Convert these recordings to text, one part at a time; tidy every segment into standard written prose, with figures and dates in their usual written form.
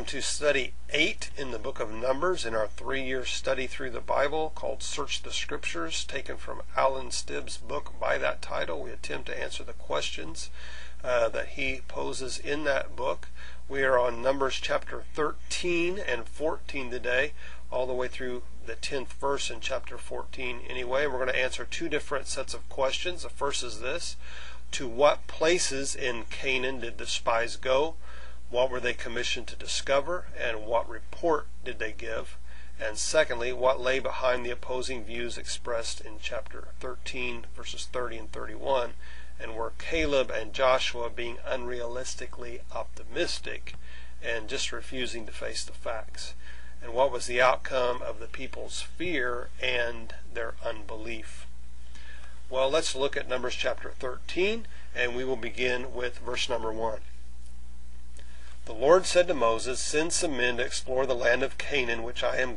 to study 8 in the book of Numbers in our 3-year study through the Bible called Search the Scriptures, taken from Alan Stibb's book by that title. We attempt to answer the questions that he poses in that book. We are on Numbers chapter 13 and 14 today, all the way through the 10th verse in chapter 14 anyway. We're going to answer 2 different sets of questions. The first is this: to what places in Canaan did the spies go? What were they commissioned to discover, and what report did they give? And secondly, what lay behind the opposing views expressed in chapter 13, verses 30 and 31, and were Caleb and Joshua being unrealistically optimistic and just refusing to face the facts? And what was the outcome of the people's fear and their unbelief? Well, let's look at Numbers chapter 13, and we will begin with verse number 1. The Lord said to Moses, "Send some men to explore the land of Canaan, which I am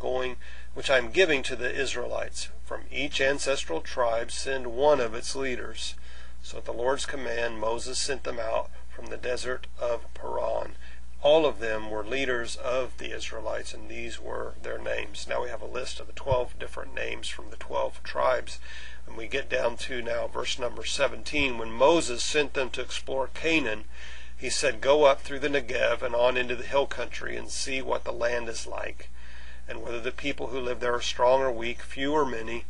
giving to the Israelites. From each ancestral tribe send one of its leaders." So at the Lord's command, Moses sent them out from the desert of Paran. All of them were leaders of the Israelites, and these were their names. Now we have a list of the 12 different names from the 12 tribes. And we get down to now verse number 17. When Moses sent them to explore Canaan, he said, "Go up through the Negev and on into the hill country and see what the land is like, and whether the people who live there are strong or weak, few or many.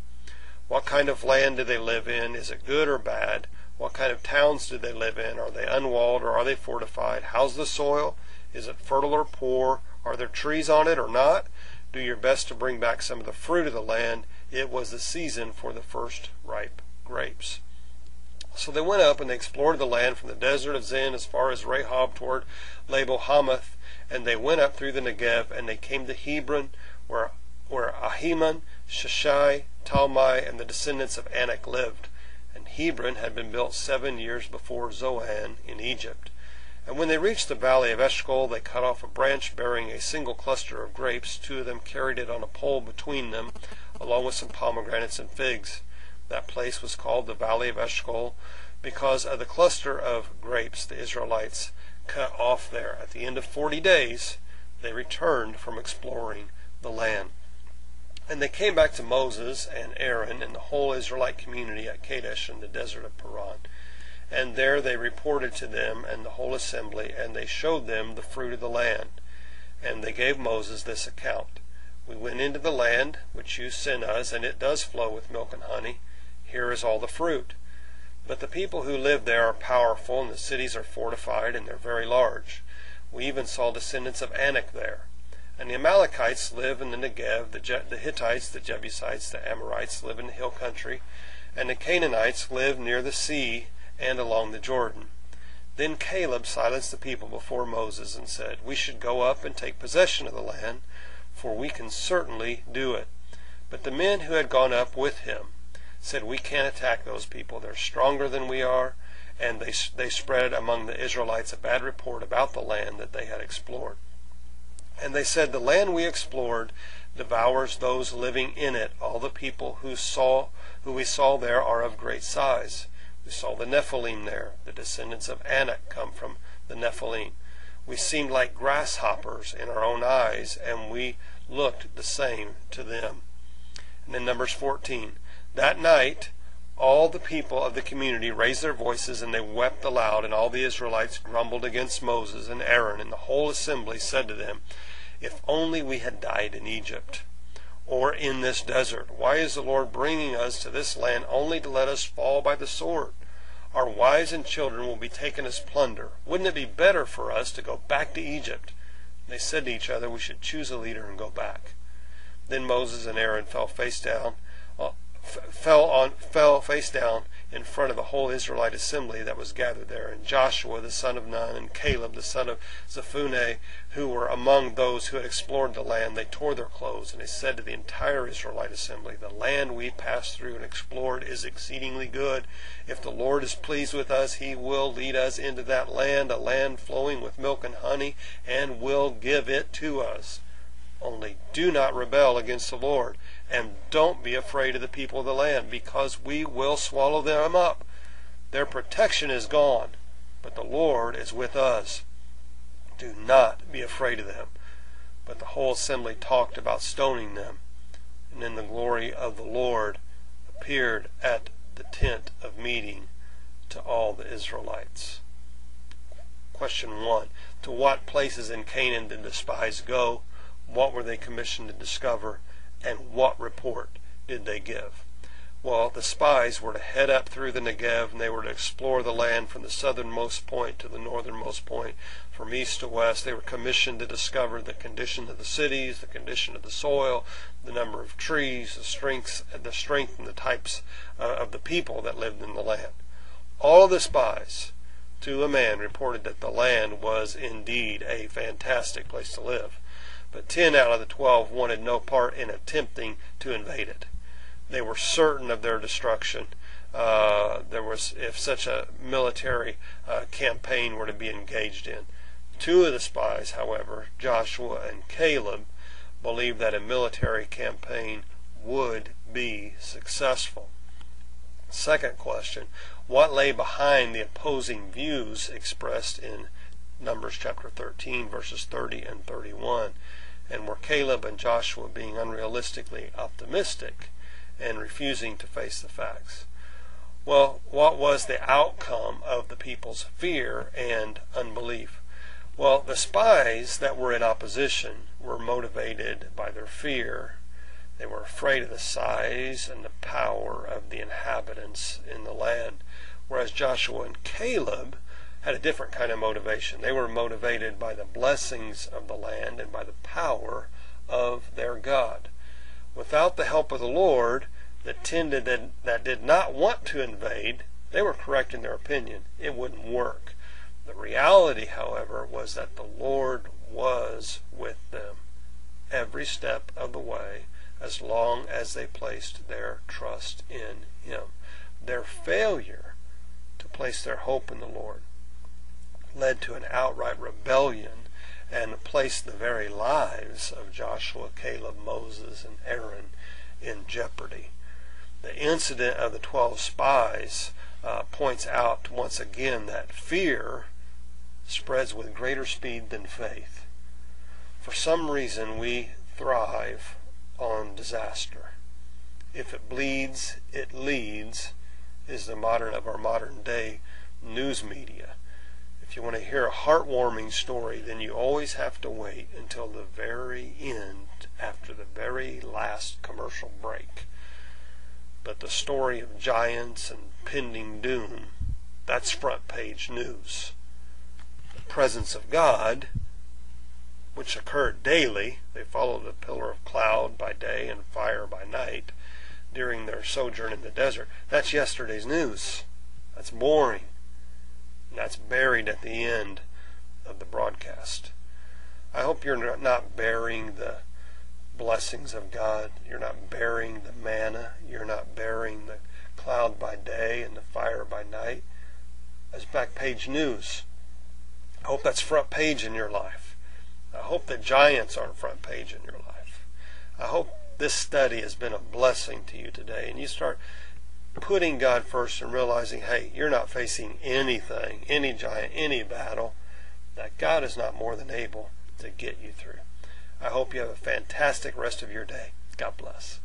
What kind of land do they live in? Is it good or bad? What kind of towns do they live in? Are they unwalled or are they fortified? How's the soil? Is it fertile or poor? Are there trees on it or not? Do your best to bring back some of the fruit of the land. It was the season for the first ripe grapes." So they went up and they explored the land from the desert of Zin as far as Rehob toward Labo Hamath, and they went up through the Negev, and they came to Hebron, where Ahiman, Sheshai, Talmai, and the descendants of Anak lived. And Hebron had been built 7 years before Zoan in Egypt. And when they reached the valley of Eshcol, they cut off a branch bearing a single cluster of grapes. 2 of them carried it on a pole between them, along with some pomegranates and figs. That place was called the Valley of Eshcol because of the cluster of grapes the Israelites cut off there. At the end of 40 days, they returned from exploring the land. And they came back to Moses and Aaron and the whole Israelite community at Kadesh in the desert of Paran. And there they reported to them and the whole assembly, and they showed them the fruit of the land. And they gave Moses this account: "We went into the land which you sent us, and it does flow with milk and honey. Here is all the fruit. But the people who live there are powerful, and the cities are fortified, and they're very large. We even saw descendants of Anak there. And the Amalekites live in the Negev, the Hittites, the Jebusites, the Amorites live in the hill country, and the Canaanites live near the sea and along the Jordan." Then Caleb silenced the people before Moses and said, "We should go up and take possession of the land, for we can certainly do it." But the men who had gone up with him said, "We can't attack those people. They're stronger than we are." And they spread among the Israelites a bad report about the land that they had explored. And they said, "The land we explored devours those living in it. All the people who we saw there are of great size. We saw the Nephilim there. The descendants of Anak come from the Nephilim. We seemed like grasshoppers in our own eyes, and we looked the same to them." And then Numbers 14. That night, all the people of the community raised their voices, and they wept aloud, and all the Israelites grumbled against Moses and Aaron, and the whole assembly said to them, "If only we had died in Egypt, or in this desert. Why is the Lord bringing us to this land only to let us fall by the sword? Our wives and children will be taken as plunder. Wouldn't it be better for us to go back to Egypt?" They said to each other, "We should choose a leader and go back." Then Moses and Aaron fell face down in front of the whole Israelite assembly that was gathered there. And Joshua the son of Nun and Caleb the son of Jephunneh, who were among those who had explored the land, they tore their clothes, and they said to the entire Israelite assembly, "The land we passed through and explored is exceedingly good. If the Lord is pleased with us, he will lead us into that land, a land flowing with milk and honey, and will give it to us. Only do not rebel against the Lord, and don't be afraid of the people of the land, because we will swallow them up. Their protection is gone, but the Lord is with us. Do not be afraid of them. but the whole assembly talked about stoning them. And then the glory of the Lord appeared at the tent of meeting to all the Israelites. Question 1. To what places in Canaan did the spies go? What were they commissioned to discover? And what report did they give? Well, the spies were to head up through the Negev, and they were to explore the land from the southernmost point to the northernmost point, from east to west. They were commissioned to discover the condition of the cities, the condition of the soil, the number of trees, the strength and the types of the people that lived in the land. All of the spies, to a man, reported that the land was indeed a fantastic place to live. But 10 out of the 12 wanted no part in attempting to invade it. They were certain of their destruction. If such a military campaign were to be engaged in. 2 of the spies, however, Joshua and Caleb, believed that a military campaign would be successful. Second question, what lay behind the opposing views expressed in Numbers chapter 13, verses 30 and 31? And were Caleb and Joshua being unrealistically optimistic and refusing to face the facts? Well, what was the outcome of the people's fear and unbelief? Well, the spies that were in opposition were motivated by their fear. They were afraid of the size and the power of the inhabitants in the land, whereas Joshua and Caleb had a different kind of motivation. They were motivated by the blessings of the land and by the power of their God. Without the help of the Lord, that did not want to invade, they were correct in their opinion. It wouldn't work. The reality, however, was that the Lord was with them every step of the way, as long as they placed their trust in Him. Their failure to place their hope in the Lord led to an outright rebellion and placed the very lives of Joshua, Caleb, Moses, and Aaron in jeopardy. The incident of the 12 spies points out once again that fear spreads with greater speed than faith. For some reason, we thrive on disaster. If it bleeds, it leads, is the motto of our modern day news media. If you want to hear a heartwarming story, then you always have to wait until the very end, after the very last commercial break. But the story of giants and pending doom, that's front page news. The presence of God, which occurred daily, they followed the pillar of cloud by day and fire by night during their sojourn in the desert. That's yesterday's news. That's boring. And that's buried at the end of the broadcast. I hope you're not bearing the blessings of God. You're not bearing the manna. You're not bearing the cloud by day and the fire by night. That's back page news. I hope that's front page in your life. I hope that giants aren't front page in your life. I hope this study has been a blessing to you today, and you start putting God first and realizing, hey, you're not facing anything, any giant, any battle, that God is not more than able to get you through. I hope you have a fantastic rest of your day. God bless.